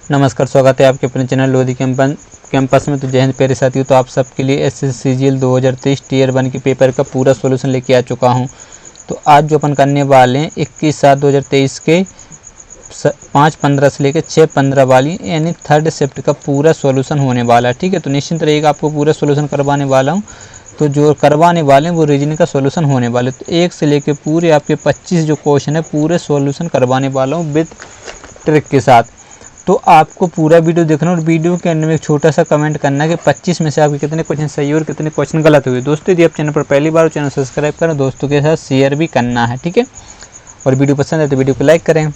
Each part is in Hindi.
नमस्कार, स्वागत है आपके अपने चैनल लोधी कैंपस में। तो जय हिंद प्यारे साथियों। तो आप सबके लिए एसएससी CGL 2023 टीयर 1 के पेपर का पूरा सॉल्यूशन लेके आ चुका हूं। तो आज जो अपन करने वाले हैं 21/7/2023 के 5/15 से लेकर 6/15 वाली यानी थर्ड शिफ्ट का पूरा सॉल्यूशन होने वाला है। ठीक है, तो निश्चिंत रहिएगा, आपको पूरा सॉल्यूशन करवाने वाला हूँ। तो जो करवाने वाले हैं वो रीजनिंग का सॉल्यूशन होने वाले, तो 1 से लेकर पूरे आपके 25 जो क्वेश्चन है पूरे सॉल्यूशन करवाने वाला हूँ विद ट्रिक के साथ। तो आपको पूरा वीडियो देखना और वीडियो के अंदर में एक छोटा सा कमेंट करना है कि 25 में से आपके कितने क्वेश्चन सही और कितने क्वेश्चन गलत हुए। दोस्तों यदि आप चैनल पर पहली बार चैनल सब्सक्राइब करें, दोस्तों के साथ शेयर भी करना है। ठीक है, और वीडियो पसंद है तो वीडियो को लाइक करें।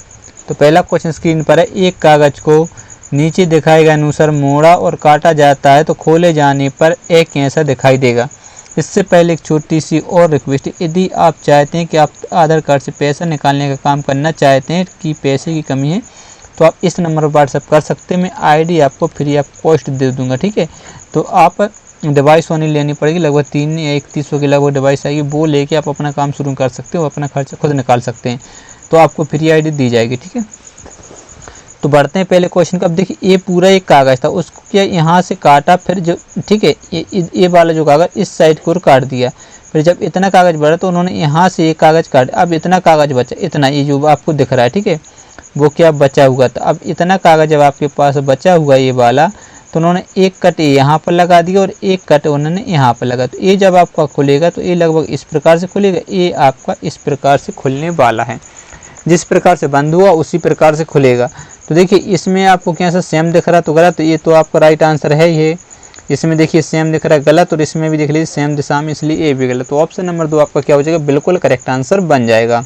तो पहला क्वेश्चन स्क्रीन पर है, एक कागज को नीचे दिखाए गए अनुसार मोड़ा और काटा जाता है तो खोले जाने पर एक कैसा दिखाई देगा। इससे पहले एक छोटी सी और रिक्वेस्ट, यदि आप चाहते हैं कि आप आधार कार्ड से पैसा निकालने का काम करना चाहते हैं कि पैसे की कमी है, तो आप इस नंबर पर व्हाट्सअप कर सकते हैं। मैं आईडी आपको फ्री ऑफ कॉस्ट दे दूंगा। ठीक है, तो आप डिवाइस होनी लेनी पड़ेगी, लगभग 3 या 3100 की लगभग डिवाइस आएगी, वो लेके आप अपना काम शुरू कर सकते हो, अपना खर्चा खुद निकाल सकते हैं। तो आपको फ्री आईडी दी जाएगी। ठीक है, तो बढ़ते हैं पहले क्वेश्चन का। अब देखिए, ये पूरा एक कागज़ था, उसको क्या यहाँ से काटा, फिर जो ठीक है ये वाला जो कागज़ इस साइड को काट दिया। फिर जब इतना कागज़ बढ़ा तो उन्होंने यहाँ से ये कागज़ काट, अब इतना कागज़ बचा, इतना ये जो आपको दिख रहा है, ठीक है, वो क्या बचा हुआ था। अब इतना कागज़ जब आपके पास बचा हुआ ये वाला, तो उन्होंने एक कट यहाँ पर लगा दिया और एक कट उन्होंने यहाँ पर लगा। तो ये जब आपका खुलेगा तो ये लगभग इस प्रकार से खुलेगा, ये आपका इस प्रकार से खुलने वाला है। जिस प्रकार से बंद हुआ उसी प्रकार से खुलेगा। तो देखिए, इसमें आपको कैसा सेम दिख रहा है तो गलत, तो ये तो आपका राइट आंसर है ये। इसमें देखिए सेम दिख रहा है गलत, और इसमें भी देख लीजिए सेम दिशा में, इसलिए ये भी गलत। तो ऑप्शन नंबर 2 आपका क्या हो जाएगा, बिल्कुल करेक्ट आंसर बन जाएगा।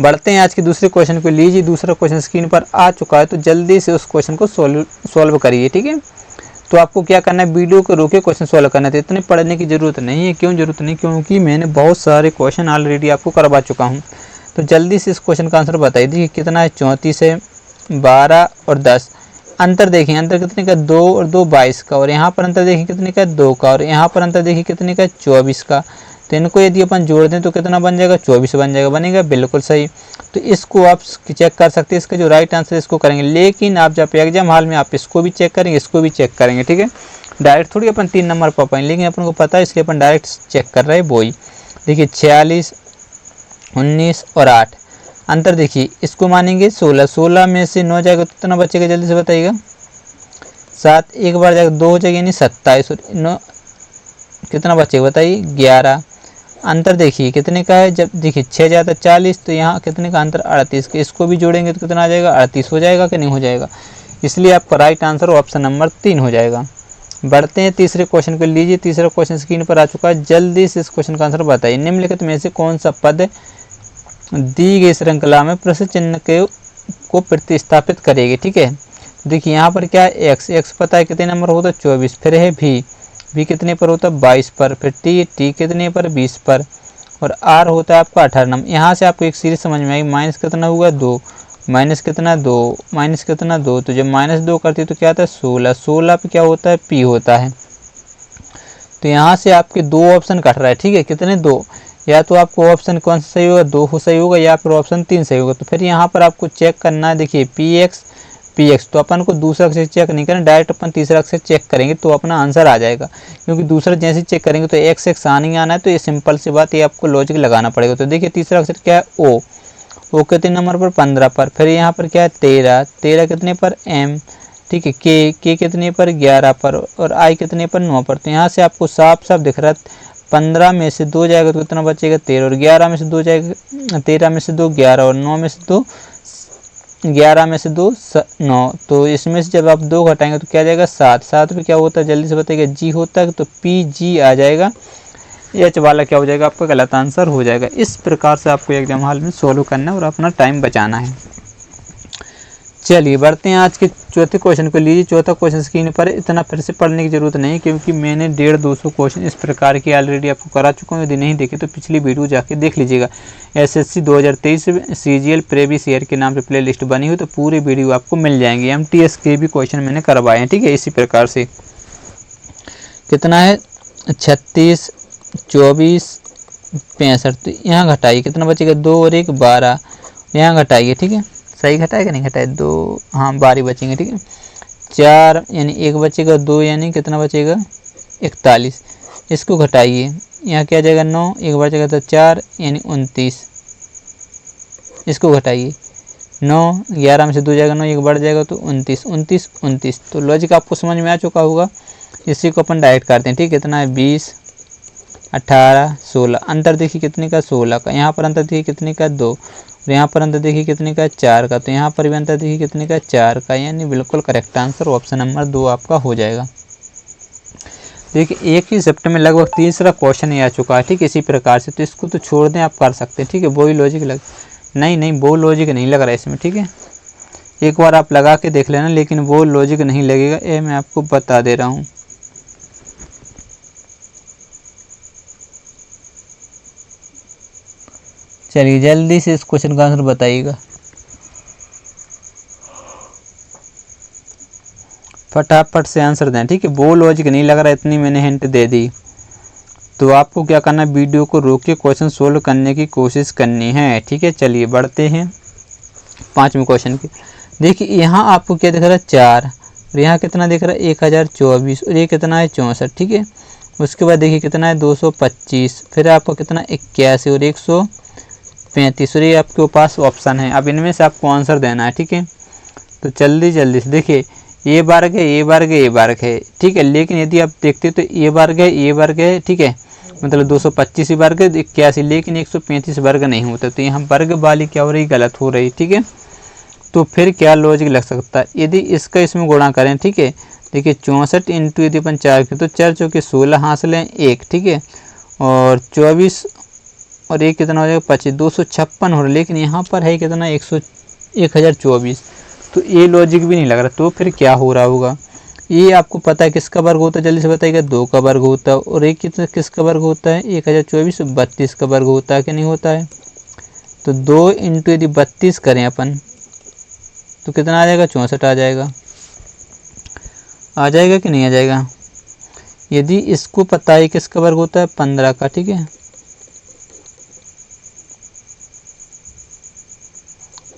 बढ़ते हैं आज के दूसरे क्वेश्चन को। लीजिए, दूसरा क्वेश्चन स्क्रीन पर आ चुका है, तो जल्दी से उस क्वेश्चन को सॉल्व करिए। ठीक है, तो आपको क्या करना है, वीडियो को रोके क्वेश्चन सॉल्व करना है। तो इतने पढ़ने की जरूरत नहीं है। क्यों जरूरत नहीं, क्योंकि मैंने बहुत सारे क्वेश्चन ऑलरेडी आपको करवा चुका हूँ। तो जल्दी से इस क्वेश्चन का आंसर बताइए। देखिए कितना है, 34 है, 12 और 10। अंतर देखिए, अंतर कितने का, 2 और 2 22 का, और यहाँ पर अंतर देखिए कितने का, 2 का, और यहाँ पर अंतर देखिए कितने का, 24 का। तो इनको यदि अपन जोड़ दें तो कितना बन जाएगा, 24 बन जाएगा। बनेगा बिल्कुल सही। तो इसको आप चेक कर सकते हैं, इसका जो राइट आंसर इसको करेंगे। लेकिन आप जब एग्जाम हॉल में आप इसको भी चेक करेंगे, इसको भी चेक करेंगे। ठीक है, डायरेक्ट थोड़ी अपन 3 नंबर पर पाएंगे, लेकिन अपन को पता है इसलिए अपन डायरेक्ट चेक कर रहे हैं वो ही। देखिए 46, 19 और 8 अंतर देखिए, इसको मानेंगे 16, 16 में से 9 जाएगा तो कितना बचेगा, जल्दी से बताइएगा। 7 एक बार जाएगा, 2 हो जाएगा यानी 27, और 9 कितना बचेगा बताइए, 11। अंतर देखिए कितने का है, जब देखिए 6 जाता 40, तो यहाँ कितने का अंतर, 38 के। इसको भी जोड़ेंगे तो कितना आ जाएगा, 38 हो जाएगा कि नहीं हो जाएगा। इसलिए आपका राइट आंसर ऑप्शन नंबर 3 हो जाएगा। बढ़ते हैं तीसरे क्वेश्चन को। लीजिए, तीसरा क्वेश्चन स्क्रीन पर आ चुका है, जल्दी से इस क्वेश्चन का आंसर बताइए। निम्नलिखित में से कौन सा पद दी गई श्रृंखला में प्रश्न चिन्ह को प्रतिस्थापित करेगी। ठीक है, देखिए यहाँ पर क्या है, एक्स पता है कितने नंबर होता है, 24। फिर है भी कितने पर होता है, 22 पर। फिर टी कितने पर, 20 पर। और आर होता है आपका 18 नंबर। यहाँ से आपको एक सीरीज समझ में आएगी, माइनस कितना हुआ, 2, माइनस कितना 2, माइनस कितना 2। तो जब -2 करती है तो क्या आता है, 16, 16 पे क्या होता है, पी होता है। तो यहाँ से आपके 2 ऑप्शन कट रहा है। ठीक है, कितने, 2। या तो आपको ऑप्शन कौन सा सही होगा, 2 सही होगा, या फिर ऑप्शन 3 सही होगा। तो फिर यहाँ पर आपको चेक करना है, देखिए पी एक्स। तो अपन को दूसरा अक्षर चेक नहीं करना, डायरेक्ट अपन तीसरा अक्षर चेक करेंगे तो अपना आंसर आ जाएगा। क्योंकि दूसरा जैसे चेक करेंगे तो एक्स आना ही आना है, तो ये सिंपल सी बात, ये आपको लॉजिक लगाना पड़ेगा। तो देखिए तीसरा अक्षर क्या है, ओ कितने नंबर पर, 15 पर। फिर यहाँ पर क्या है, 13 कितने पर, एम। ठीक है, के कितने पर, 11 पर। और आई कितने पर, 9 पर। तो यहाँ से आपको साफ साफ दिख रहा है, 15 में से 2 जाएगा तो कितना बचेगा, 13, और 11 में से 2 जाएगा, 13 में से 2 11, और 9 में से 2 11 में से 2 9। तो इसमें से जब आप 2 घटाएंगे तो क्या जाएगा, 7। 7 पे क्या होता है, जल्दी से बताइएगा, जी होता है, तो पी जी आ जाएगा। एच वाला क्या हो जाएगा, आपका गलत आंसर हो जाएगा। इस प्रकार से आपको एग्जाम हॉल में सोल्व करना है और अपना टाइम बचाना है। चलिए बढ़ते हैं आज के चौथे क्वेश्चन को। लीजिए, चौथा क्वेश्चन स्क्रीन पर। इतना फिर से पढ़ने की जरूरत नहीं, क्योंकि मैंने 150-200 क्वेश्चन इस प्रकार के ऑलरेडी आपको करा चुका हूँ। यदि नहीं देखे तो पिछली वीडियो जाके देख लीजिएगा। एसएससी 2023 CGL प्रीवियस ईयर के नाम से प्ले लिस्ट बनी हुई, तो पूरी वीडियो आपको मिल जाएंगी। MTS के भी क्वेश्चन मैंने करवाए हैं। ठीक है, इसी प्रकार से कितना है, 36, 24, 65। तो यहाँ घटाइए, कितना बचेगा, 2 और 1 12। यहाँ घटाइए, ठीक है, सही घटाएगा नहीं घटाए 2, हाँ 12 बचेंगे, ठीक है। 4 यानी 1 बचेगा, 2 यानी कितना बचेगा 41, इसको घटाइए, यहाँ क्या आ जाएगा 9, 1 बचेगा तो 4 यानी 29, इसको घटाइए 9, 11 में से 2 जाएगा 9, 1 बढ़ जाएगा तो 29, 29, 29। तो लॉजिक आपको समझ में आ चुका होगा। इसी को अपन डायरेक्ट करते हैं, ठीक है। कितना है 20, 18, 16, अंतर देखिए कितने का 16 का, यहाँ पर अंतर देखिए कितने का 2, और यहाँ पर अंतर देखिए कितने का 4 का, तो यहाँ पर भी अंतर देखिए कितने का 4 का, यानी बिल्कुल करेक्ट आंसर ऑप्शन नंबर 2 आपका हो जाएगा। देखिए एक ही चैप्टर में लगभग तीसरा क्वेश्चन ही आ चुका है, ठीक है, इसी प्रकार से। तो इसको तो छोड़ दें, आप कर सकते हैं, ठीक है। वो ही लॉजिक लग नहीं वो लॉजिक नहीं लग रहा है इसमें, ठीक है। एक बार आप लगा के देख लेना, लेकिन वो लॉजिक नहीं लगेगा, ये मैं आपको बता दे रहा हूँ। चलिए जल्दी से इस क्वेश्चन का आंसर बताइएगा, फटाफट से आंसर दें, ठीक है। वो लॉजिक नहीं लग रहा, इतनी मैंने हिंट दे दी। तो आपको क्या करना है, वीडियो को रोक के क्वेश्चन सोल्व करने की कोशिश करनी है, ठीक है। चलिए बढ़ते हैं 5वें क्वेश्चन की। देखिए यहाँ आपको क्या दिख रहा है 4, और यहाँ कितना दिख रहा है 1024, और ये कितना है 64, ठीक है। उसके बाद देखिए कितना है 225, फिर आपको कितना 81 और 135, और ये आपके पास ऑप्शन है। अब इनमें से आपको आंसर देना है, ठीक है। तो जल्दी जल्दी से देखिए, ये वर्ग है, ये वर्ग है, ये वर्ग है, ठीक है। लेकिन यदि आप देखते तो ये वर्ग है, ये वर्ग है, ठीक है, मतलब 225 वर्ग 81, लेकिन 135 वर्ग नहीं होता। तो यहाँ वर्ग वाली क्या हो रही, गलत हो रही, ठीक है। तो फिर क्या लॉजिक लग सकता है, यदि इसका इसमें गुणा करें, ठीक है। देखिए 64 इंटू यदि अपन 4 की, तो 4 चौके 16 हासिल है 1, ठीक है, और 24 और 1 कितना हो जाएगा 25, 256 हो रहा है, लेकिन यहाँ पर है कितना 1024। तो ये लॉजिक भी नहीं लग रहा। तो फिर क्या हो रहा होगा, ये आपको पता है किसका वर्ग होता है, जल्दी से बताइएगा, 2 का वर्ग होता है, और एक किसका वर्ग होता है 1024, 32 का वर्ग होता है कि नहीं होता है। तो 2 इंटू यदि 32 करें अपन, तो कितना आ जाएगा 64 आ जाएगा, आ जाएगा कि नहीं आ जाएगा। यदि इसको पता है किसका वर्ग होता है 15 का, ठीक है,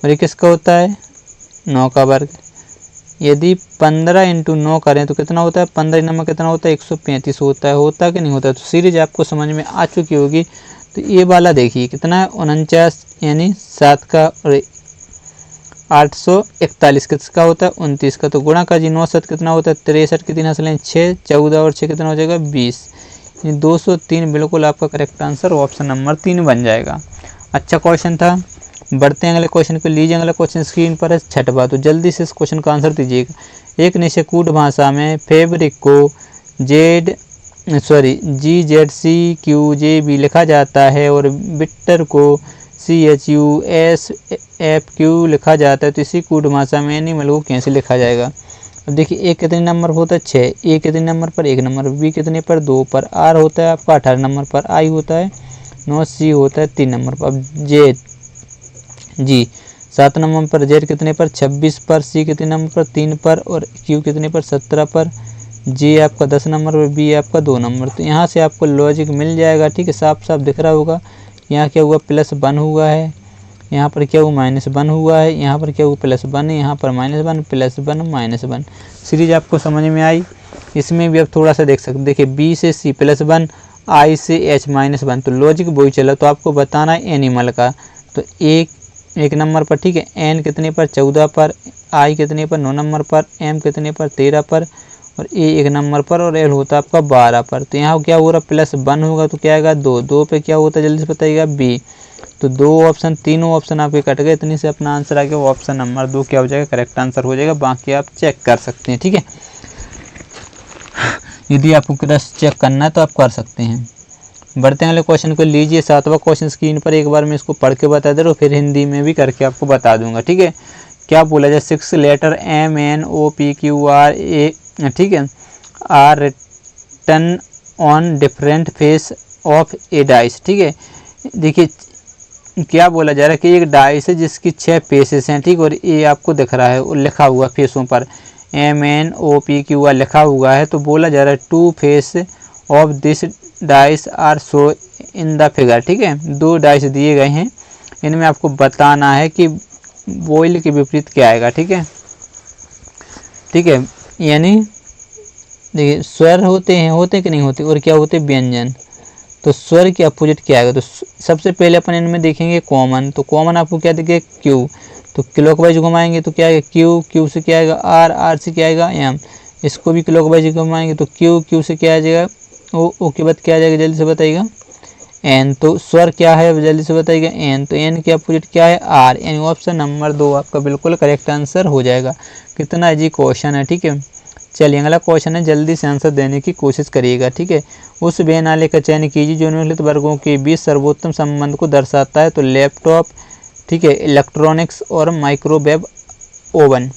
और ये किसका होता है 9 का वर्ग। यदि 15 इंटू 9 करें तो कितना होता है, 15 नंबर कितना होता है 135 होता है कि नहीं होता है। तो सीरीज आपको समझ में आ चुकी होगी। तो ये वाला देखिए कितना है 49, यानी 7 का, और 841 किसका होता है 29 का। तो गुणा का जी 9 7 कितना होता है 63 की 3 हंसलें 6, 14 और 6 कितना हो जाएगा 20, यानी 203 बिल्कुल आपका करेक्ट आंसर ऑप्शन नंबर 3 बन जाएगा। अच्छा क्वेश्चन था। बढ़ते हैं अगले क्वेश्चन को। लीजिए अगला क्वेश्चन स्क्रीन पर है 6वां। तो जल्दी से इस क्वेश्चन का आंसर दीजिएगा। एक निषेकूट भाषा में फैब्रिक को GZCQJ भी लिखा जाता है और बिट्टर को CHUSFQ लिखा जाता है। तो इसी कूट भाषा में एनिमल को कैसे लिखा जाएगा। अब देखिए ए कितने नंबर पर होता है 6, ए कितने नंबर पर 1 नंबर, बी कितने पर 2 पर, आर होता है आपका 18 नंबर पर, आई होता है 9, सी होता है 3 नंबर पर। अब जी 7 नंबर पर, जेड कितने पर 26 पर, सी कितने नंबर पर 3 पर, और क्यू कितने पर 17 पर, जी आपका 10 नंबर पर, बी आपका 2 नंबर। तो यहाँ से आपको लॉजिक मिल जाएगा, ठीक है, साफ साफ दिख रहा होगा। यहाँ क्या हुआ +1 हुआ है, यहाँ पर क्या हुआ -1 हुआ है, यहाँ पर क्या हुआ +1, यहाँ पर -1 +1 -1। सीरीज आपको समझ में आई। इसमें भी अब थोड़ा सा देख सकते, देखिए बी से सी +1, आई से एच -1। तो लॉजिक वही चला। तो आपको बताना है एनिमल का। तो एक नंबर पर, ठीक है, एन कितने पर 14 पर, आई कितने पर 9 नंबर पर, एम कितने पर 13 पर, और ए 1 नंबर पर, और एल होता है आपका 12 पर। तो यहाँ क्या हो रहा +1 होगा तो क्या आएगा 2, 2 पे क्या होता है जल्दी से बताइएगा बी। तो 2 ऑप्शन, तीनों ऑप्शन आपके कट गए। इतनी से अपना आंसर आ गया ऑप्शन नंबर 2 क्या हो जाएगा करेक्ट आंसर हो जाएगा। बाकी आप चेक कर सकते हैं, ठीक है। यदि आपको क्रॉस चेक करना है तो आप कर सकते हैं। बढ़ते हैं अगले क्वेश्चन को। लीजिए 7वां क्वेश्चन स्क्रीन पर, एक बार मैं इसको पढ़ के बता दे रहा हूँ, फिर हिंदी में भी करके आपको बता दूंगा, ठीक है। क्या बोला जाए 6 लेटर MNOPQRA, ठीक है, are written on different face of a dice, ठीक है। देखिए क्या बोला जा रहा है कि एक डाइस है जिसकी 6 फेसेस हैं, ठीक, और ये आपको दिख रहा है और लिखा हुआ फेसों पर MNOPQR लिखा हुआ है। तो बोला जा रहा है 2 face of this dice are show in the figure, ठीक है। 2 डाइस दिए गए हैं, इनमें आपको बताना है कि वोइल के विपरीत क्या आएगा, ठीक है। ठीक है, यानी देखिए स्वर होते हैं कि नहीं होते, और क्या होते हैं व्यंजन। तो स्वर के अपोजिट क्या आएगा, तो सबसे पहले अपन इनमें देखेंगे कॉमन। तो कॉमन आपको क्या दिखेगा, क्यू। तो क्लॉकवाइज घुमाएंगे तो क्या आएगा, क्यू। क्यू से क्या आएगा, आर। आर से क्या आएगा, एम। इसको भी क्लॉकवाइज घुमाएंगे तो क्यू। क्यू से क्या आ जाएगा, ओ। ओ के बाद क्या आ जाएगा, जल्दी से बताइएगा, एन। तो स्वर क्या है, जल्दी से बताइएगा, एन। तो एन के अपोजिट क्या है, आर। यानी ऑप्शन नंबर 2 आपका बिल्कुल करेक्ट आंसर हो जाएगा। कितना इजी क्वेश्चन है, ठीक है। चलिए अगला क्वेश्चन है, जल्दी से आंसर देने की कोशिश करिएगा, ठीक है। उस व्यय का चयन कीजिए जो निम्नलिखित वर्गों के बीच सर्वोत्तम संबंध को दर्शाता है। तो लैपटॉप, ठीक है, इलेक्ट्रॉनिक्स और माइक्रोवेव ओवन।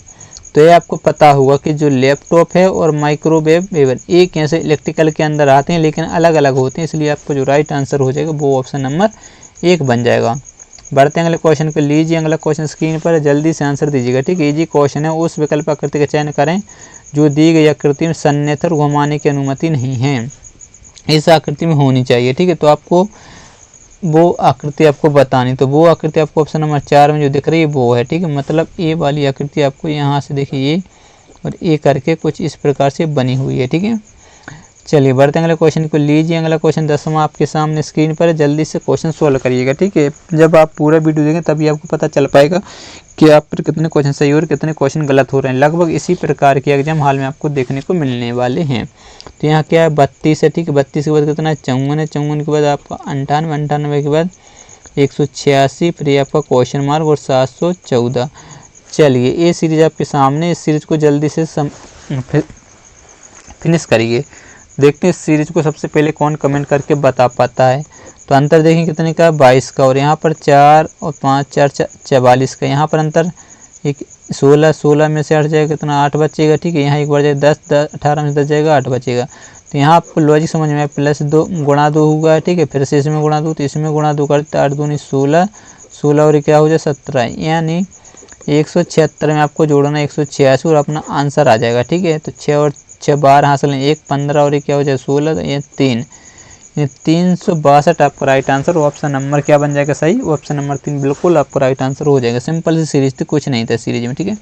तो ये आपको पता होगा कि जो लैपटॉप है और माइक्रोवेव ओवन एक ऐसे इलेक्ट्रिकल के अंदर आते हैं लेकिन अलग अलग होते हैं, इसलिए आपको जो राइट आंसर हो जाएगा वो ऑप्शन नंबर 1 बन जाएगा। बढ़ते हैं अगले क्वेश्चन को, लीजिए अगला क्वेश्चन स्क्रीन पर, जल्दी से आंसर दीजिएगा, ठीक है। इजी क्वेश्चन है, उस विकल्प आकृति का चयन करें जो दी गई आकृति में सन्निहित घुमाने की अनुमति नहीं है। इस आकृति में होनी चाहिए, ठीक है। तो आपको वो आकृति आपको बतानी, तो वो आकृति आपको ऑप्शन नंबर 4 में जो दिख रही है वो है, ठीक है। मतलब ए वाली आकृति आपको यहाँ से देखिए ये और ए करके कुछ इस प्रकार से बनी हुई है, ठीक है। चलिए बढ़ते हैं अगले क्वेश्चन को, लीजिए अगला क्वेश्चन 10वां आपके सामने स्क्रीन पर है, जल्दी से क्वेश्चन सोल्व करिएगा, ठीक है। जब आप पूरा वीडियो देखें तभी आपको पता चल पाएगा कि आप पर कितने क्वेश्चन सही और कितने क्वेश्चन गलत हो रहे हैं। लगभग इसी प्रकार के एग्जाम हाल में आपको देखने को मिलने वाले हैं। तो यहाँ क्या है, 32 है, ठीक है। 32 के बाद कितना है, 54 है। 54 के बाद आपका 98, 98 के बाद 186, फिर ये आपका क्वेश्चन मार्क और 714। चलिए ये सीरीज आपके सामने, इस सीरीज को जल्दी से फिनिश करिए। देखते हैं इस सीरीज को सबसे पहले कौन कमेंट करके बता पाता है। तो अंतर देखें कितने का, 22 का, और यहाँ पर 4 और 5 4 44 का। यहाँ पर अंतर एक 16, 16 में से 8 जाएगा कितना, 8 बचेगा, ठीक है। यहाँ एक बार जाएगा 10, 18 में से 10 जाएगा, 8 बचेगा। तो यहाँ आपको लॉजिक समझ में आया, +2 गुणा 2 हुआ है, ठीक है। फिर से इसमें गुणा 2, तो इसमें गुणा 2 करते 8 दूनी 16, 16 और क्या हो जाए 17, यानी 176 में आपको जोड़ना 186 और अपना आंसर आ जाएगा, ठीक है। तो 6 और 6 12 हासिल, 1 15 और ये क्या हो जाए 16, तो ये 3, ये 362 आपका राइट आंसर। ऑप्शन नंबर क्या बन जाएगा सही, ऑप्शन नंबर 3 बिल्कुल आपको राइट आंसर हो जाएगा। सिंपल सी सीरीज थी, कुछ नहीं था सीरीज में, ठीक है।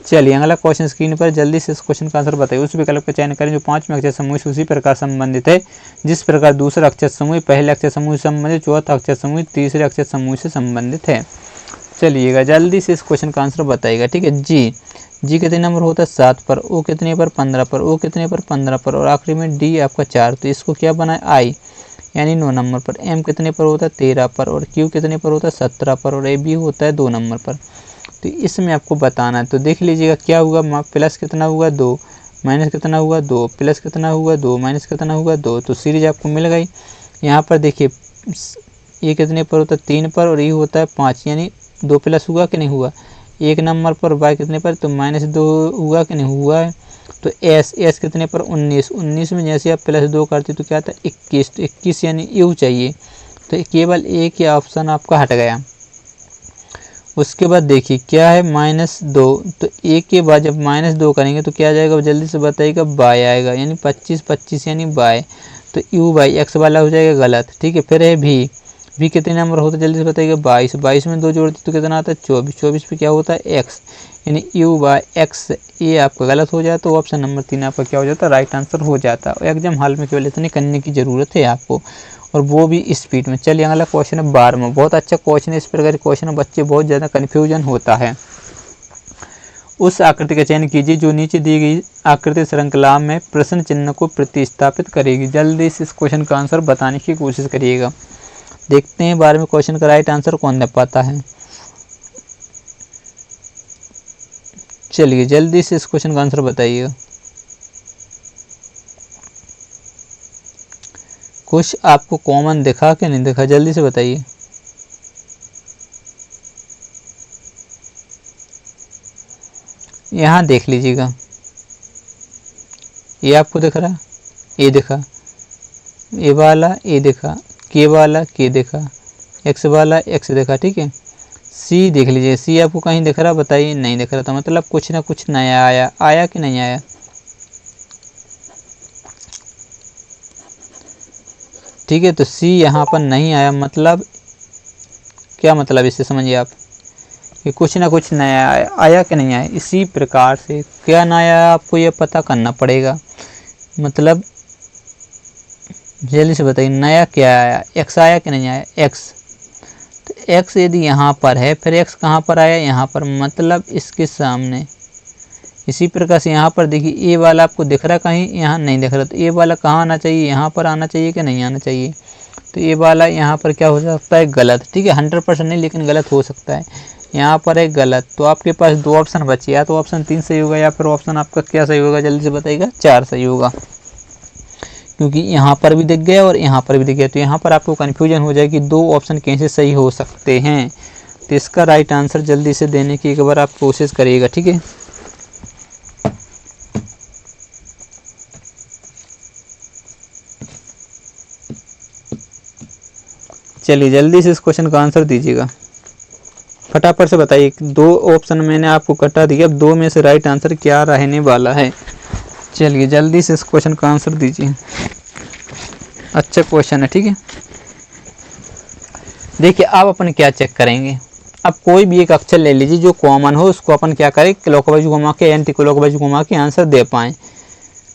चलिए अगला क्वेश्चन स्क्रीन पर, जल्दी से इस क्वेश्चन का आंसर बताइए। उस विकल्प का चयन करें जो 5वें अक्षर समूह से उसी प्रकार संबंधित है जिस प्रकार दूसरा अक्षर समूह पहले अक्षर समूह से संबंधित, चौथा अक्षर समूह तीसरे अक्षर समूह से संबंधित है। चलिएगा जल्दी से इस क्वेश्चन का आंसर बताइएगा, ठीक है। जी कितने नंबर होता है, 7 पर। ओ कितने पर, 15 पर। ओ कितने पर, 15 पर। और आखिरी में डी आपका 4, तो इसको क्या बना है, आई, यानी 9 नंबर पर। एम कितने पर होता है, 13 पर। और क्यू कितने पर होता है, 17 पर। और ए बी होता है 2 नंबर पर। तो इसमें आपको बताना है, तो देख लीजिएगा क्या हुआ, प्लस कितना हुआ 2, माइनस कितना हुआ 2, प्लस कितना हुआ 2, माइनस कितना हुआ 2। तो सीरीज आपको मिल गई। यहाँ पर देखिए ये कितने पर होता है, 3 पर, और ये होता है 5, यानी 2 प्लस हुआ कि नहीं हुआ 1 नंबर पर। वाई कितने पर, तो -2 हुआ कि नहीं हुआ है। तो एस कितने पर, 19, 19 में जैसे आप +2 करते तो क्या आता है 21, तो 21 यानी यू चाहिए। तो केवल एक ही ऑप्शन आपका हट गया। उसके बाद देखिए क्या है, -2, तो एक के बाद जब -2 करेंगे तो क्या आ जाएगा, जल्दी से बताइएगा, बाय आएगा, यानी 25, 25 यानी बाय। तो यू बाई एक्स वाला हो जाएगा गलत, ठीक है। फिर है भी कितने नंबर होता है, जल्दी से बताइएगा, 22, 22 में 2 जोड़ते तो कितना आता है 24, 24 पे क्या होता है एक्स, यानी यू बाई एक्स। ये आपका गलत हो जाए तो ऑप्शन नंबर 3 आपका क्या हो जाता है, राइट आंसर हो जाता है। एग्जाम हाल में केवल इतने करने की ज़रूरत है आपको, और वो भी स्पीड में। चलिए अगला क्वेश्चन है 12वां, बहुत अच्छा क्वेश्चन है। इस प्रकार के क्वेश्चन बच्चे बहुत ज़्यादा कन्फ्यूजन होता है। उस आकृति का चयन कीजिए जो नीचे दी गई आकृति श्रृंखला में प्रश्न चिन्ह को प्रतिस्थापित करेगी। जल्दी से इस क्वेश्चन का आंसर बताने की कोशिश करिएगा। देखते हैं 12वें क्वेश्चन का राइट आंसर कौन दे पाता है। चलिए जल्दी से इस क्वेश्चन का आंसर बताइएगा। कुछ आपको कॉमन दिखा कि नहीं दिखा, जल्दी से बताइए। यहाँ देख लीजिएगा, ये आपको दिख रहा, ये दिखा, ए वाला ए दिखा, के वाला के दिखा, एक्स वाला एक्स दिखा, ठीक है। सी देख लीजिए, सी आपको कहीं दिख रहा, बताइए, नहीं दिख रहा। तो मतलब कुछ ना कुछ नया आया, आया कि नहीं आया, ठीक है। तो सी यहाँ पर नहीं आया, मतलब क्या मतलब इससे समझिए आप, कि कुछ ना कुछ नया आया कि नहीं आया। इसी प्रकार से क्या नया आया आपको ये पता करना पड़ेगा। मतलब जल्दी से बताइए नया क्या आया, एक्स आया कि नहीं आया, एक्स। तो एक्स यदि यहाँ पर है, फिर एक्स कहाँ पर आया, यहाँ पर, मतलब इसके सामने। इसी प्रकार से यहाँ पर देखिए ए वाला आपको दिख रहा कहीं, यहाँ नहीं दिख रहा, तो ए वाला कहाँ आना चाहिए, यहाँ पर आना चाहिए कि नहीं आना चाहिए। तो ये वाला यहाँ पर क्या हो सकता है, गलत। ठीक है, 100% नहीं लेकिन गलत हो सकता है। यहाँ पर है गलत। तो आपके पास 2 ऑप्शन बचे, या तो ऑप्शन 3 सही होगा या फिर ऑप्शन आपका क्या सही होगा, जल्दी से बताइएगा, 4 सही होगा। क्योंकि यहाँ पर भी दिख गया और यहाँ पर भी दिख गया, तो यहाँ पर आपको कन्फ्यूजन हो जाएगी 2 ऑप्शन कैसे सही हो सकते हैं। तो इसका राइट आंसर जल्दी से देने की एक बार आप कोशिश करिएगा। ठीक है, चलिए जल्दी से इस क्वेश्चन का आंसर दीजिएगा, फटाफट से बताइए। 2 ऑप्शन मैंने आपको कटा दिया, अब 2 में से राइट आंसर क्या रहने वाला है। चलिए जल्दी से इस क्वेश्चन का आंसर दीजिए, अच्छा क्वेश्चन है। ठीक है, देखिए अब अपन क्या चेक करेंगे। अब कोई भी एक अक्षर ले लीजिए जो कॉमन हो, उसको अपन क्या करें, क्लॉकवाइज घुमा के एंटी क्लॉकवाइज घुमा के आंसर दे पाएँ।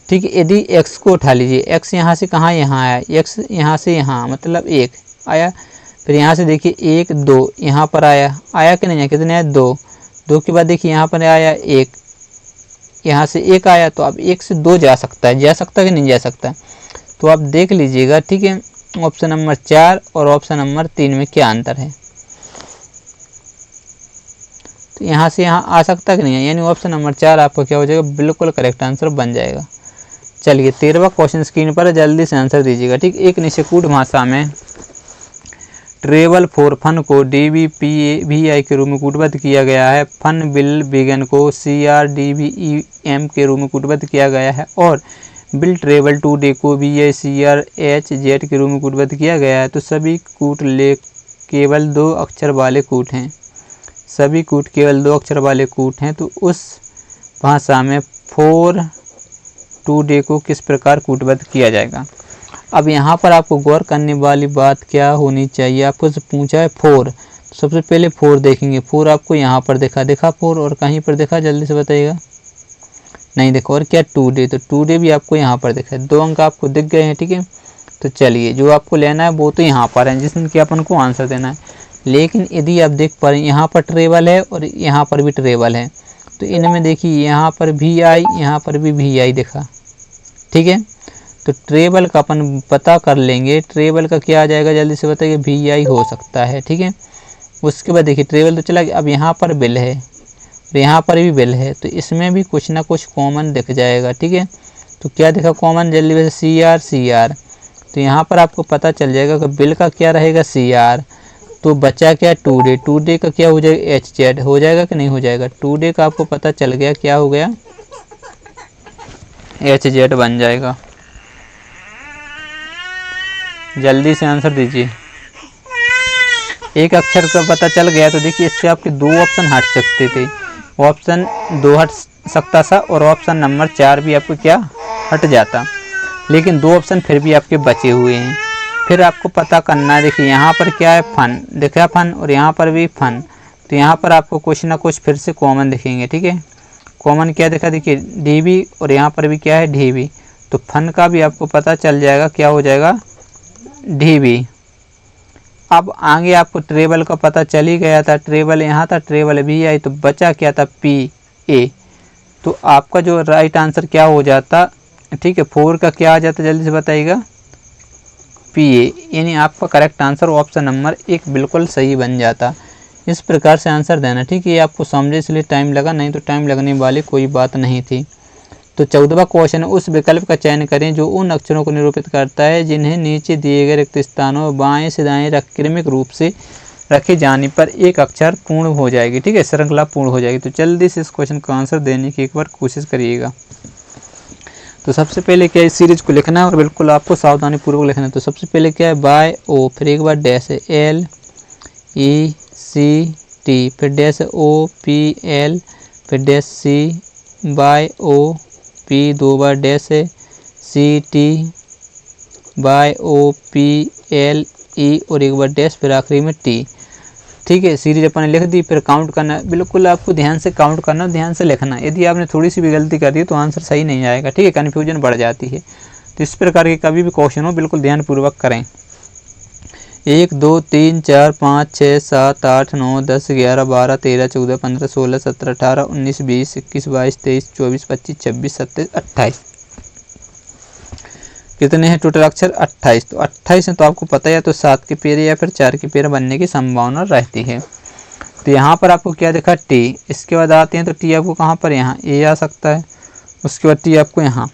ठीक है, यदि एक्स को उठा लीजिए, एक्स यहाँ से कहाँ, यहाँ आया, एक्स यहाँ से यहाँ, मतलब 1 आया। फिर यहाँ से देखिए 1 2 यहाँ पर आया कि नहीं आया, कितने आया, 2। 2 के बाद देखिए यहाँ पर आया 1, यहाँ से 1 आया। तो अब 1 से 2 जा सकता है कि नहीं जा सकता। तो आप देख लीजिएगा। ठीक है, ऑप्शन नंबर 4 और ऑप्शन नंबर 3 में क्या अंतर है। तो यहाँ से यहाँ आ सकता कि नहीं है, यानी ऑप्शन नंबर 4 आपका क्या हो जाएगा, बिल्कुल करेक्ट आंसर बन जाएगा। चलिए 13वां क्वेश्चन स्क्रीन पर, जल्दी से आंसर दीजिएगा। ठीक, एक निष्कूट भाषा में ट्रेवल फॉर फन को DVPAVI के रूप में कूटबद्ध किया गया है। फन विल बिगन को CRDVEM के रूप में कूटबद्ध किया गया है और विल ट्रेवल टू डे को VICRHZ के रूप में कूटबद्ध किया गया है। तो सभी कूट केवल 2 अक्षर वाले कूट हैं। सभी कूट केवल 2 अक्षर वाले कूट हैं। तो उस भाषा में फॉर टू डे को किस प्रकार कूटबद्ध किया जाएगा। अब यहाँ पर आपको गौर करने वाली बात क्या होनी चाहिए, आपको से पूछा है 4, तो सबसे पहले 4 देखेंगे। 4 आपको यहाँ पर देखा 4 और कहीं पर देखा, जल्दी से बताइएगा, नहीं देखो। और क्या, 2 डे, तो 2 डे भी आपको यहाँ पर देखा है, 2 अंक आपको दिख गए हैं। ठीक है, तो चलिए जो आपको लेना है वो तो यहाँ पर है, जिसमें अपन को आंसर देना है। लेकिन यदि आप देख पा रहे हैं यहाँ पर ट्रेवल है और यहाँ पर भी ट्रेवल है, तो इनमें देखिए यहाँ पर VI, यहाँ पर भी VI देखा। ठीक है, तो ट्रेवल का अपन पता कर लेंगे। ट्रेवल का क्या आ जाएगा, जल्दी से बताइए, VI हो सकता है। ठीक है, उसके बाद देखिए ट्रेवल तो चला गया, अब यहाँ पर बिल है और यहाँ पर भी बिल है, तो इसमें भी कुछ ना कुछ कॉमन दिख जाएगा। ठीक है, तो क्या दिखा कॉमन, जल्दी से CR। तो यहाँ पर आपको पता चल जाएगा कि बिल का क्या रहेगा, CR। तो बचा क्या, 2 डे। 2 डे का क्या हो जाएगा, HZ हो जाएगा कि नहीं हो जाएगा। 2 डे का आपको पता चल गया, क्या हो गया, HZ बन जाएगा। जल्दी से आंसर दीजिए। एक अक्षर का पता चल गया, तो देखिए इससे आपके 2 ऑप्शन हट सकते थे। ऑप्शन 2 हट सकता था और ऑप्शन नंबर 4 भी आपको क्या हट जाता, लेकिन 2 ऑप्शन फिर भी आपके बचे हुए हैं। फिर आपको पता करना है, देखिए यहाँ पर क्या है, फन दिखा, फन, और यहाँ पर भी फन। तो यहाँ पर आपको कुछ ना कुछ फिर से कॉमन दिखेंगे। ठीक है, कॉमन क्या दिखा, देखिए DV, और यहाँ पर भी क्या है, DV। तो फन का भी आपको पता चल जाएगा, क्या हो जाएगा, DV। अब आगे आपको ट्रेवल का पता चल ही गया था, ट्रेवल यहाँ था, ट्रेवल VI, तो बचा क्या था, PA। तो आपका जो राइट आंसर क्या हो जाता, ठीक है, 4 का क्या आ जाता, जल्दी से बताइएगा, PA, यानी आपका करेक्ट आंसर ऑप्शन नंबर 1 बिल्कुल सही बन जाता। इस प्रकार से आंसर देना। ठीक है, ये आपको समझे इसलिए टाइम लगा, नहीं तो टाइम लगने वाली कोई बात नहीं थी। तो 14वां क्वेश्चन, उस विकल्प का चयन करें जो उन अक्षरों को निरूपित करता है जिन्हें नीचे दिए गए रिक्त स्थानों बाएं से दाएं क्रमिक रूप से रखे जाने पर एक अक्षर पूर्ण हो जाएगी। ठीक है, श्रृंखला पूर्ण हो जाएगी। तो जल्दी से इस क्वेश्चन का आंसर देने की एक बार कोशिश करिएगा। तो सबसे पहले क्या है, इस सीरीज को लिखना है और बिल्कुल आपको सावधानी पूर्वक लिखना है। तो सबसे पहले क्या है, बाय ओ, फिर एक बार डैश है, LECT, फिर डैश OPL, फिर डैश C, बाय OP, 2 बार डैश है, CT, बाय OPLE, और एक बार डैश, फिर आखिरी में T। ठीक है। सीरीज अपन ने लिख दी, फिर काउंट करना, बिल्कुल आपको ध्यान से काउंट करना, ध्यान से लिखना। यदि आपने थोड़ी सी भी गलती कर दी तो आंसर सही नहीं आएगा, ठीक है, कन्फ्यूजन बढ़ जाती है। तो इस प्रकार के कभी भी क्वेश्चन हो बिल्कुल ध्यानपूर्वक करें। 1 2 3 4 5 6 7 8 9 10 11 12 13 14 15 16 17 18 19 20 21 22 23 24 25 26 27 28 कितने हैं टोटल अक्षर? 28। तो 28 है तो आपको पता है तो 7 के पेड़ या फिर 4 के पेड़ बनने की संभावना रहती है। तो यहाँ पर आपको क्या देखा? टी। इसके बाद आते हैं तो टी आपको कहाँ पर? यहाँ ए आ सकता है। उसके बाद टी आपको यहाँ,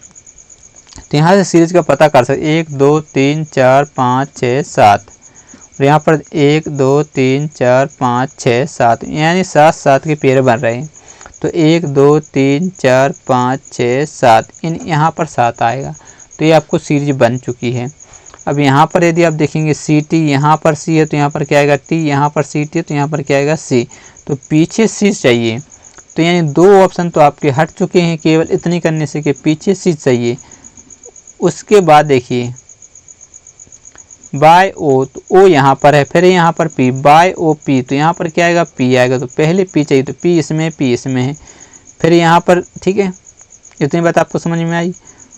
तो यहाँ से सीरीज का पता कर सकते 1 2 3 4 5 6 7 और यहाँ पर 1 2 3 4 5 6 7 यानी 7 7 के पेड़ बन रहे हैं। तो 1 2 3 4 5 6 7 इन यहाँ पर 7 आएगा। तो ये आपको सीरीज बन चुकी है। अब यहाँ पर यदि आप देखेंगे सी टी, यहाँ पर सी है तो यहाँ पर क्या आएगा? टी। यहाँ पर सी टी है तो यहाँ पर क्या आएगा? सी। तो पीछे सी चाहिए, तो यानी 2 ऑप्शन तो आपके हट चुके हैं केवल इतनी करने से कि पीछे सी चाहिए। उसके बाद देखिए बाय ओ, तो ओ यहाँ पर है, फिर यहाँ पर पी, बाय ओ पी, तो यहाँ पर क्या आएगा? पी आएगा। तो पहले पी चाहिए तो पी इसमें, पी इसमें है, फिर यहाँ पर, ठीक है, इतनी बात आपको समझ में आई।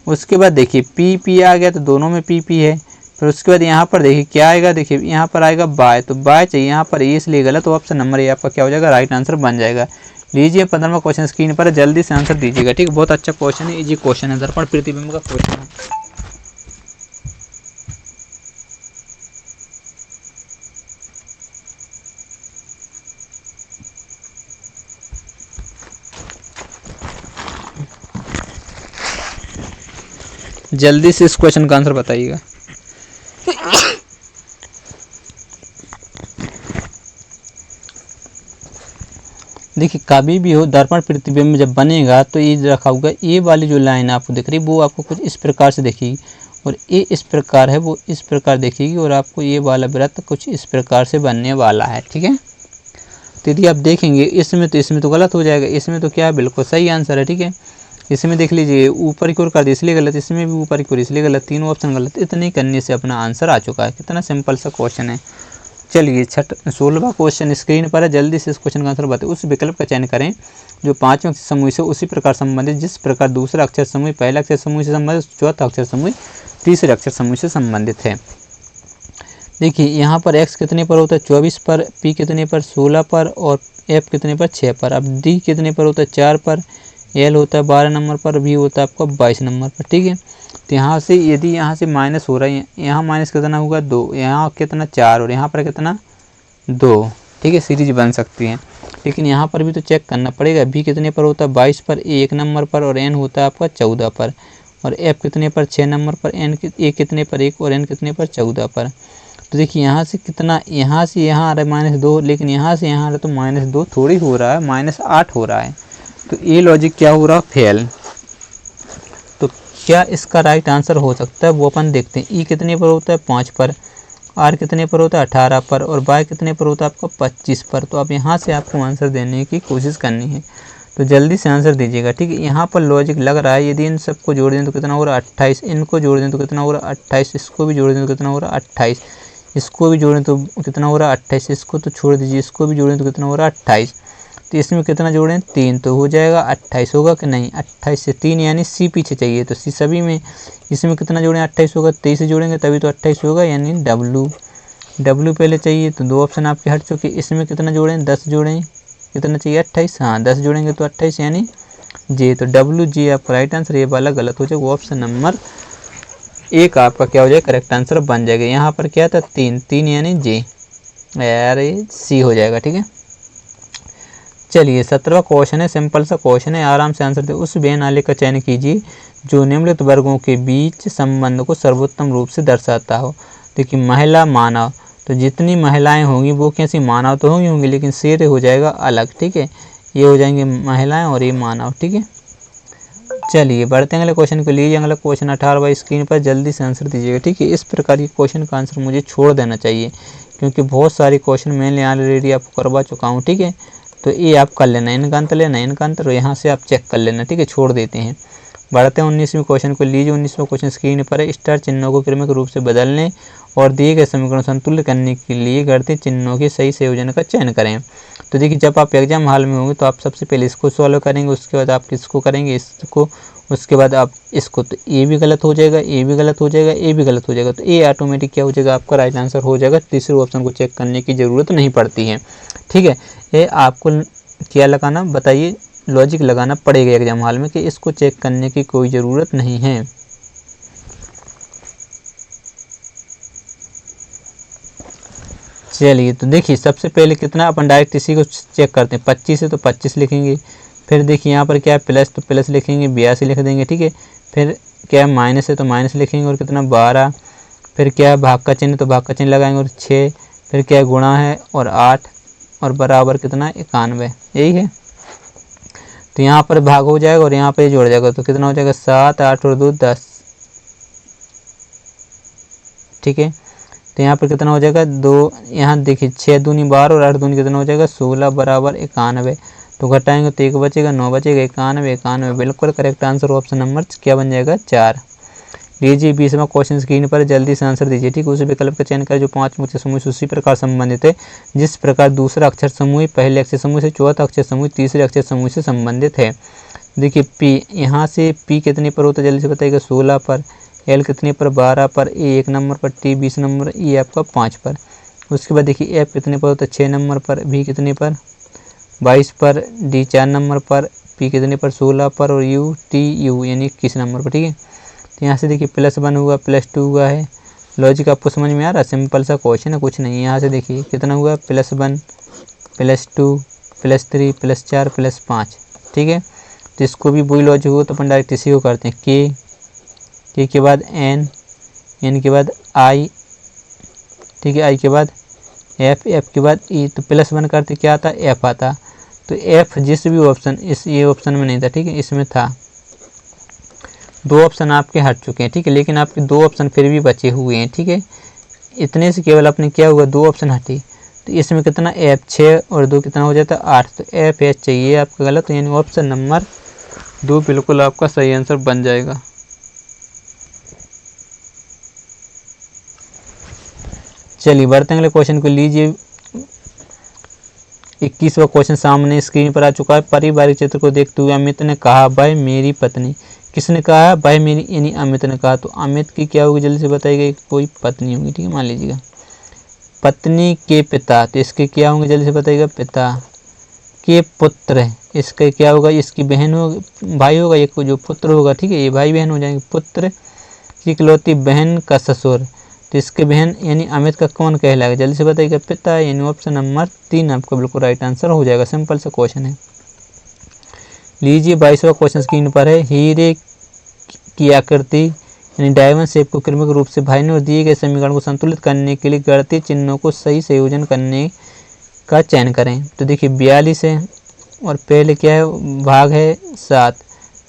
उसके बाद देखिए पी पी आ गया तो दोनों में पी पी है। फिर उसके बाद यहाँ पर देखिए क्या आएगा? देखिए यहाँ पर आएगा बाय, तो बाय चाहिए, यहाँ पर ए इसलिए गलत, तो ऑप्शन नंबर ए आपका क्या हो जाएगा? राइट आंसर बन जाएगा। लीजिए 15वां क्वेश्चन स्क्रीन पर, जल्दी से आंसर दीजिएगा, ठीक है। बहुत अच्छा क्वेश्चन है, इजी क्वेश्चन है, दर्पण प्रतिबिंब का क्वेश्चन है। जल्दी से इस क्वेश्चन का आंसर बताइएगा। देखिए कभी भी हो दर्पण प्रतिबिंब जब बनेगा तो ये रखा होगा, ये वाली जो लाइन आपको दिख रही है वो आपको कुछ इस प्रकार से दिखेगी, और ये इस प्रकार है वो इस प्रकार दिखेगी, और आपको ये वाला वृत्त कुछ इस प्रकार से बनने वाला है, ठीक है। तो यदि आप देखेंगे इसमें तो गलत हो जाएगा, इसमें तो क्या है? बिल्कुल सही आंसर है, ठीक है। इसमें देख लीजिए ऊपर की ओर कर दिया इसलिए गलत, इसमें भी ऊपर की ओर इसलिए गलत, तीनों ऑप्शन गलत। इतने करने से अपना आंसर आ चुका है। कितना सिंपल सा क्वेश्चन है। चलिए 16वां क्वेश्चन स्क्रीन पर है, जल्दी से इस क्वेश्चन का आंसर बताएं। उस विकल्प का चयन करें जो 5वें अक्षर समूह से उसी प्रकार संबंधित जिस प्रकार दूसरा अक्षर समूह पहले अक्षर समूह से संबंधित, चौथा अक्षर समूह तीसरे अक्षर समूह से संबंधित है। देखिए यहाँ पर x कितने पर होता है? 24 पर, p कितने पर? 16 पर, और f कितने पर? 6 पर। अब d कितने पर होता है? 4 पर, l होता है 12 नंबर पर, v होता है आपका 22 नंबर पर, ठीक है। तो यहाँ से यदि यहाँ से माइनस हो रहा है, यहाँ माइनस कितना होगा? 2, यहाँ कितना? 4, और यहाँ पर कितना? 2, ठीक है। सीरीज बन सकती है, लेकिन यहाँ पर भी तो चेक करना पड़ेगा। b कितने पर होता है? 22 पर, a 1 नंबर पर, और n होता है आपका 14 पर, और f कितने पर? 6 नंबर पर, a कितने पर? 1, और n कितने पर? 14 पर। तो देखिए यहाँ से कितना, यहाँ से यहाँ आ रहा है -2, लेकिन यहाँ से यहाँ आ रहा है तो -2 थोड़ी हो रहा है, -8 हो रहा है। तो ये लॉजिक क्या हो रहा? फेल। तो क्या इसका राइट आंसर हो सकता है वो अपन देखते हैं। ई कितने पर होता है? 5 पर, आर कितने पर होता है? 18 पर, और बाय कितने पर होता है आपका? 25 पर। तो अब यहाँ से आपको आंसर देने की कोशिश करनी है, तो जल्दी से आंसर दीजिएगा, ठीक है। यहाँ पर लॉजिक लग रहा है, यदि इन सबको जोड़ दें तो कितना हो रहा है? 28, इनको जोड़ दें तो कितना हो रहा है? 28, इसको भी जोड़ दें तो कितना हो रहा है? 28, इसको भी जोड़ें तो कितना हो रहा है? 28, इसको तो छोड़ दीजिए, इसको भी जोड़ें तो कितना हो रहा है? 28। तो इसमें कितना जोड़ें? 3, तो हो जाएगा 28, होगा कि नहीं? 28 से 3 यानी सी पीछे चाहिए, तो सी सभी में। इसमें कितना जोड़ें? 28 होगा, 23 से जोड़ेंगे तभी तो 28 होगा, यानी डब्लू पहले चाहिए, तो 2 ऑप्शन आपके हट चुके। इसमें कितना जोड़ें? 10 जोड़ें, कितना चाहिए? 28, हाँ 10 जोड़ेंगे तो 28 यानी जे, तो WG आपका राइट आंसर, ये वाला गलत हो जाएगा। ऑप्शन नंबर 1 आपका क्या हो जाएगा? करेक्ट आंसर बन जाएगा। यहाँ पर क्या था? 3 यानी जे, यार ये सी हो जाएगा, ठीक है। चलिए 17वां क्वेश्चन है, सिंपल सा क्वेश्चन है, आराम से आंसर दे। उस व्यय नाले का चयन कीजिए जो निम्नलिखित वर्गों के बीच संबंध को सर्वोत्तम रूप से दर्शाता हो। देखिए महिला मानव, तो जितनी महिलाएं होंगी वो कैसी? मानव तो होंगी, लेकिन शेर हो जाएगा अलग, ठीक है। ये हो जाएंगे महिलाएं और ये मानव, ठीक है। चलिए बढ़ते हैं अगले क्वेश्चन के लिए। अगला क्वेश्चन 18वां स्क्रीन पर, जल्दी से आंसर दीजिएगा, ठीक है। इस प्रकार के क्वेश्चन का आंसर मुझे छोड़ देना चाहिए, क्योंकि बहुत सारे क्वेश्चन मैंने ऑलरेडी आपको करवा चुका हूँ, ठीक है। तो ये आप कर लेना, इनका अंतर लेना, इनका अंतर यहाँ से आप चेक कर लेना, ठीक है। छोड़ देते हैं। बढ़ते हैं 19वें क्वेश्चन को। लीजिए 19वां क्वेश्चन स्क्रीन पर है। स्टार चिन्हों को क्रमिक रूप से बदलने और दिए गए समीकरण संतुलित करने के लिए गणितीय चिन्हों के सही संयोजन का चयन करें। तो देखिए, जब आप एग्जाम हॉल में होंगे तो आप सबसे पहले इसको सॉल्व करेंगे, उसके बाद आप इसको करेंगे, इसको, उसके बाद आप इसको। तो ए भी गलत हो जाएगा, ए भी गलत हो जाएगा, ए भी गलत हो जाएगा। तो ए ऑटोमेटिक क्या हो जाएगा, आपका राइट आंसर हो जाएगा। तीसरे ऑप्शन को चेक करने की ज़रूरत नहीं पड़ती है। ठीक है, ये आपको क्या लगाना, बताइए, लॉजिक लगाना पड़ेगा एग्जाम हॉल में कि इसको चेक करने की कोई ज़रूरत नहीं है। चलिए, तो देखिए सबसे पहले कितना, अपन डायरेक्ट इसी को चेक करते हैं। 25 है तो 25 लिखेंगे। फिर देखिए यहाँ पर क्या है, प्लस, तो प्लस लिखेंगे, 82 लिख देंगे। ठीक है, फिर क्या है, माइनस है तो माइनस लिखेंगे, और कितना 12। फिर क्या है, भाग का चिन्ह, तो भाग का चिन्ह लगाएंगे, और 6। फिर क्या है, गुणा है, और 8, और बराबर कितना, 91। यही है। तो यहाँ पर भाग हो जाएगा और यहाँ पर जोड़ जाएगा, तो कितना हो जाएगा, 7, 8 और 2 10। ठीक है, तो यहाँ पर कितना हो जाएगा, 2, यहाँ देखिए 6 दूनी 12 और 8 दूनी कितना हो जाएगा, 16 बराबर 91। तो घटाएंगे तो 1 बचेगा, 9 बचेगा, 91, 91 बिल्कुल करेक्ट आंसर। ऑप्शन नंबर क्या बन जाएगा, 4। लीजिए 20वां क्वेश्चन स्क्रीन पर, जल्दी से आंसर दीजिए। ठीक, उस विकल्प का चयन करें जो 5 मुख्य समूह से उसी प्रकार संबंधित है जिस प्रकार दूसरा अक्षर समूह पहले अक्षर समूह से, चौथा अक्षर समूह तीसरे अक्षर समूह से संबंधित है। देखिए पी, यहाँ से पी कितने पर होता है, जल्दी से बताइएगा, 16 पर। एल कितने पर, 12 पर। ए 1 नंबर पर। T 20 number. ई आपका 5 पर। उसके बाद देखिए एफ कितने पर होता है, 6 नंबर पर। बी कितने पर, 22 पर। डी 4 नंबर पर। पी कितने पर, 16 पर। और यू, टी यू यानी 21 नंबर पर। ठीक है, तो यहाँ से देखिए +1 हुआ, +2 हुआ है। लॉजिक आपको समझ में आ रहा है, सिंपल सा क्वेश्चन है, कुछ नहीं है। यहाँ से देखिए कितना हुआ, +1, +2, +3, +4, +5। ठीक है, तो इसको भी वही लॉजिक हो तो अपन डायरेक्ट इसी को करते हैं। के के बाद एन, एन के बाद आई। ठीक है, आई के बाद एफ, एफ के बाद ई। तो +1 करते क्या आता, एफ आता। तो एफ जिस भी ऑप्शन, इस ये ऑप्शन में नहीं था, ठीक है, इसमें था। 2 ऑप्शन आपके हट चुके हैं। ठीक है, लेकिन आपके 2 ऑप्शन फिर भी बचे हुए हैं। ठीक है, इतने से केवल अपने क्या हुआ, 2 ऑप्शन हटे। तो इसमें कितना, एफ 6 और 2 कितना हो जाता है, 8। तो एफ एच चाहिए आपका गलत, यानी ऑप्शन नंबर 2 बिल्कुल आपका सही आंसर बन जाएगा। चलिए बढ़ते हैं अगले क्वेश्चन को। लीजिए 21वां क्वेश्चन सामने स्क्रीन पर आ चुका है। पारिवारिक चित्र को देखते हुए अमित ने कहा, भाई मेरी पत्नी। किसने कहा, भाई मेरी, यानी अमित ने कहा। तो अमित की क्या होगी, जल्दी से बताइएगा, कोई पत्नी होगी। ठीक है, मान लीजिएगा पत्नी के पिता, तो इसके क्या होंगे, जल्दी से बताइएगा, पिता के पुत्र। इसका क्या होगा, इसकी बहन होगी, भाई होगा, एक जो पुत्र होगा। ठीक है, ये भाई बहन हो जाएंगे। पुत्र की इकलौती बहन का ससुर, तो इसके बहन यानी अमित का कौन कहलाएगा, जल्दी से बताइएगा, पिता, यानी ऑप्शन नंबर 3 आपका बिल्कुल राइट आंसर हो जाएगा। सिंपल सा क्वेश्चन है। लीजिए 22वां क्वेश्चन स्क्रीन पर है। हीरे की आकृति यानी डायमंड शेप को क्रमिक रूप से भाईने और दिए गए समीकरण को संतुलित करने के लिए गणितीय चिन्हों को सही संयोजन करने का चयन करें। तो देखिए 42 है, और पहले क्या है, भाग है 7।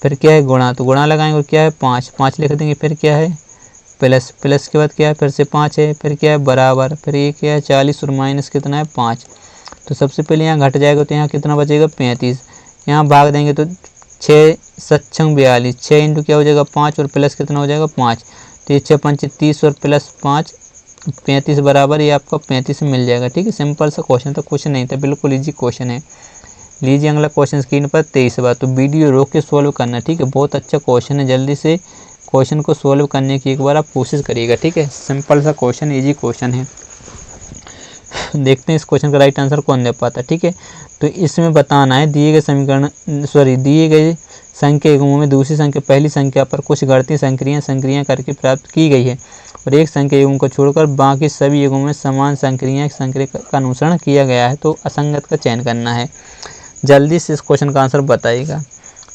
फिर क्या है, गुणा, तो गुणा लगाएंगे, और क्या है, 5, 5 लिख देंगे। फिर क्या है, प्लस, प्लस के बाद क्या है, फिर से 5 है। फिर क्या है, बराबर। फिर ये क्या है, 40 और माइनस कितना है, 5। तो सबसे पहले यहाँ घट जाएगा, तो यहाँ कितना बचेगा, 35। यहाँ भाग देंगे तो 6 7 42, 6 इंटू क्या हो जाएगा, 5, और प्लस कितना हो जाएगा, 5। तो ये 6 5 30 और प्लस 5 35 बराबर, ये आपका 35 मिल जाएगा। ठीक है, सिंपल सा क्वेश्चन था, कुछ नहीं था, बिल्कुल ईजी क्वेश्चन है। लीजिए अगला क्वेश्चन स्क्रीन पर 23वां। तो वीडियो रोक के सॉल्व करना। ठीक है, बहुत अच्छा क्वेश्चन है, जल्दी से क्वेश्चन को सॉल्व करने की एक बार आप कोशिश करिएगा। ठीक है, सिंपल सा क्वेश्चन, इजी क्वेश्चन है। देखते हैं इस क्वेश्चन का राइट आंसर कौन दे पाता है। ठीक है, तो इसमें बताना है दिए गए समीकरण, दिए गए संख्या युग्मों में दूसरी संख्या पहली संख्या पर कुछ गणितीय संक्रियाएं करके प्राप्त की गई है, और एक संख्या युग्म को छोड़कर बाकी सभी युग्मों में समान संक्रिया का अनुसरण किया गया है। तो असंगत का चयन करना है। जल्दी से इस क्वेश्चन का आंसर बताइएगा।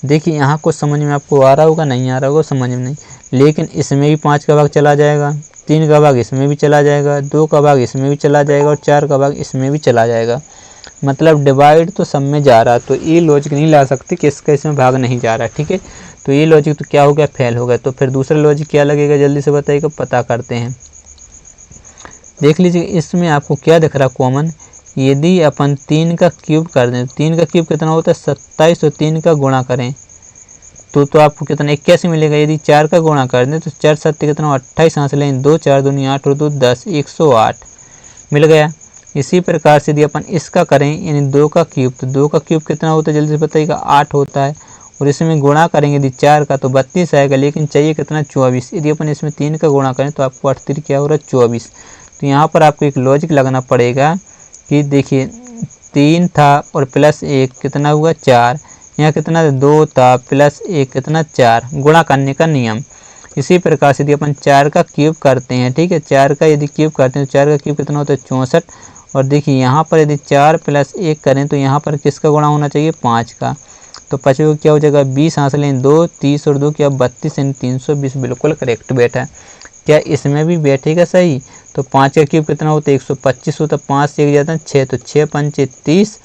देखिए यहाँ कुछ समझ में आपको आ रहा होगा, नहीं आ रहा होगा, समझ में नहीं, लेकिन इसमें भी 5 का भाग चला जाएगा, 3 का भाग इसमें भी चला जाएगा, 2 का भाग इसमें भी चला जाएगा, और 4 का भाग इसमें भी चला जाएगा। मतलब डिवाइड तो सब में जा रहा है, तो ये लॉजिक नहीं ला सकते कि इसका इसमें भाग नहीं जा रहा है। ठीक है, तो ये लॉजिक तो क्या हो गया, फेल हो गया। तो फिर दूसरा लॉजिक क्या लगेगा, जल्दी से बताइएगा, पता करते हैं। देख लीजिए इसमें आपको क्या दिख रहा है कॉमन। यदि अपन 3 का क्यूब कर दें, 3 का क्यूब कितना होता है, 27, और 3 का गुणा करें तो आपको कितना 81 मिलेगा। यदि 4 का गुणा कर दें तो 4 7 कितना 28 यहाँ से लें 2 4 दूनी 8 और 2 10 108 मिल गया। इसी प्रकार से यदि अपन इसका करें यानी 2 का क्यूब, तो 2 का क्यूब कितना होता है जल्दी से बताइएगा 8 होता है। और इसमें गुणा करेंगे यदि 4 का तो 32 आएगा, लेकिन चाहिए कितना 24। यदि अपन इसमें 3 का गुणा करें तो आपको 8 क्या हो रहा है 24। तो यहाँ पर आपको एक लॉजिक लगाना पड़ेगा कि देखिए 3 था और प्लस 1 कितना हुआ 4, यहाँ कितना 2 था प्लस 1 कितना 4, गुणा करने का नियम। इसी प्रकार से यदि अपन 4 का क्यूब करते हैं, ठीक है, 4 का यदि क्यूब करते हैं तो 4 का क्यूब कितना होता है 64। और देखिए यहाँ पर यदि 4 प्लस 1 करें तो यहाँ पर किसका गुणा होना चाहिए 5 का। तो 5 को क्या हो जाएगा 20 हासिल लें 2 30 और 2 क्या 32 यानी 320 बिल्कुल करेक्ट बैठा। क्या इसमें भी बैठेगा सही। तो 5 का क्यूब कितना होता है 125 होता है, 5 से 1 जाता है 6, तो 6 पंचे 30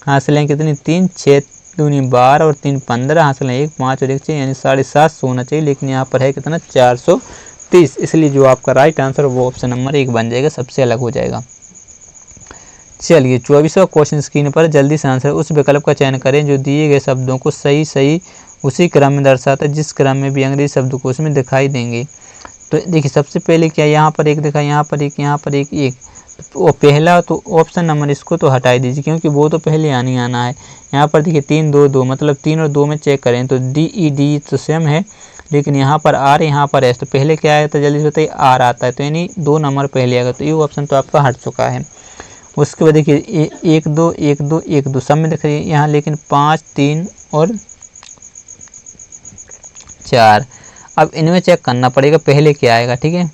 हासिल लें कितनी 3 6 दूनी 12 और 3 15 हासिल लें 1 5 और 1 6 यानी 750 होना चाहिए, लेकिन यहाँ पर है कितना 430। इसलिए जो आपका राइट आंसर वो ऑप्शन नंबर 1 बन जाएगा, सबसे अलग हो जाएगा। चलिए 24वां क्वेश्चन स्क्रीन पर जल्दी से आंसर उस विकल्प का चयन करें जो दिए गए शब्दों को सही उसी क्रम में दर्शाता है जिस क्रम में भी अंग्रेजी शब्द को उसमें दिखाई देंगे। तो देखिए सबसे पहले क्या यहाँ पर एक दिखा, यहाँ पर एक, यहाँ पर एक तो पहला तो ऑप्शन नंबर इसको तो हटा दीजिए क्योंकि वो तो पहले आना है। यहाँ पर देखिए 3 2 2 मतलब 3 और 2 में चेक करें तो DED तो सेम है, लेकिन यहाँ पर R यहाँ पर S, तो पहले क्या आया था जल्दी से बताइए R आता है, तो यानी 2 नंबर पहले आएगा, तो ये ऑप्शन तो आपका हट चुका है। उसके बाद देखिए 1 2 1 2 1 2 सब में दिख रही है यहाँ, लेकिन 5 3 और 4। अब इनमें चेक करना पड़ेगा पहले क्या आएगा, ठीक है।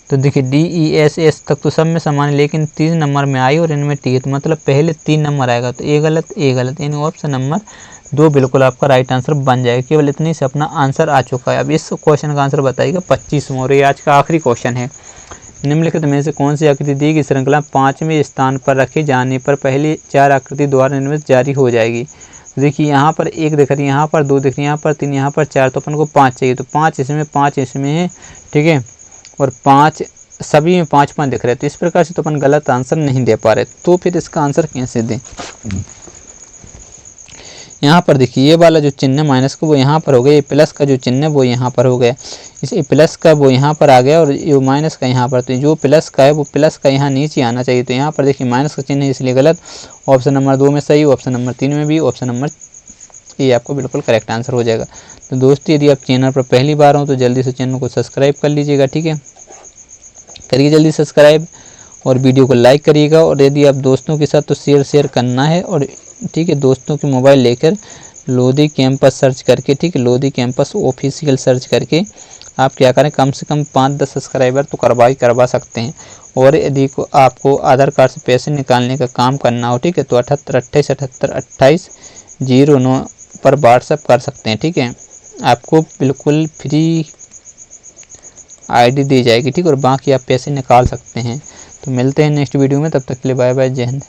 तो देखिए DESS तक तो सब में समान है, लेकिन 3 नंबर में आई और इनमें T है, तो मतलब पहले 3 नंबर आएगा, तो ए गलत यानी ऑप्शन नंबर 2 बिल्कुल आपका राइट आंसर बन जाएगा। केवल इतनी से अपना आंसर आ चुका है। अब इस क्वेश्चन का आंसर बताइएगा 25वां और ये आज का आखिरी क्वेश्चन है। निम्नलिखित में से कौन सी आकृति दी गई श्रृंखला 5वें स्थान पर रखे जाने पर पहली 4 आकृति द्वारा निर्मित जारी हो जाएगी। देखिए यहाँ पर 1 दिख रही है, यहाँ पर 2 दिख रही है, यहाँ पर 3, यहाँ पर 4, तो अपन को 5 चाहिए, तो 5 इसमें है, ठीक है, और 5 सभी में 5 5 दिख रहे हैं, तो इस प्रकार से तो अपन गलत आंसर नहीं दे पा रहे। तो फिर इसका आंसर कैसे दें। यहाँ पर देखिए ये वाला जो चिन्ह है माइनस का वो यहाँ पर हो गया, ये प्लस का जो चिन्ह है वो यहाँ पर हो गया, इसे प्लस का वो यहाँ पर आ गया और ये माइनस का यहाँ पर, तो जो प्लस का है वो प्लस का यहाँ नीचे आना चाहिए। तो यहाँ पर देखिए माइनस का चिन्ह है इसलिए गलत, ऑप्शन नंबर 2 में सही, ऑप्शन नंबर 3 में भी, ऑप्शन नंबर ये आपको बिल्कुल करेक्ट आंसर हो जाएगा। तो दोस्तों यदि आप चैनल पर पहली बार हो तो जल्दी से चैनल को सब्सक्राइब कर लीजिएगा, ठीक है, करिए जल्दी सब्सक्राइब और वीडियो को लाइक करिएगा। और यदि आप दोस्तों के साथ तो शेयर करना है, और ठीक है दोस्तों के मोबाइल लेकर लोधी कैंपस सर्च करके, ठीक है, लोधी कैंपस ऑफिशियल सर्च करके आप क्या करें कम से कम 5-10 सब्सक्राइबर तो करवा सकते हैं। और यदि आपको आधार कार्ड से पैसे निकालने का काम करना हो, ठीक है, तो 78 28 78 28 09 पर व्हाट्सएप कर सकते हैं, ठीक है, आपको बिल्कुल फ्री आईडी दी जाएगी, ठीक, और बाकी आप पैसे निकाल सकते हैं। तो मिलते हैं नेक्स्ट वीडियो में, तब तक के लिए बाय बाय, जय हिंद।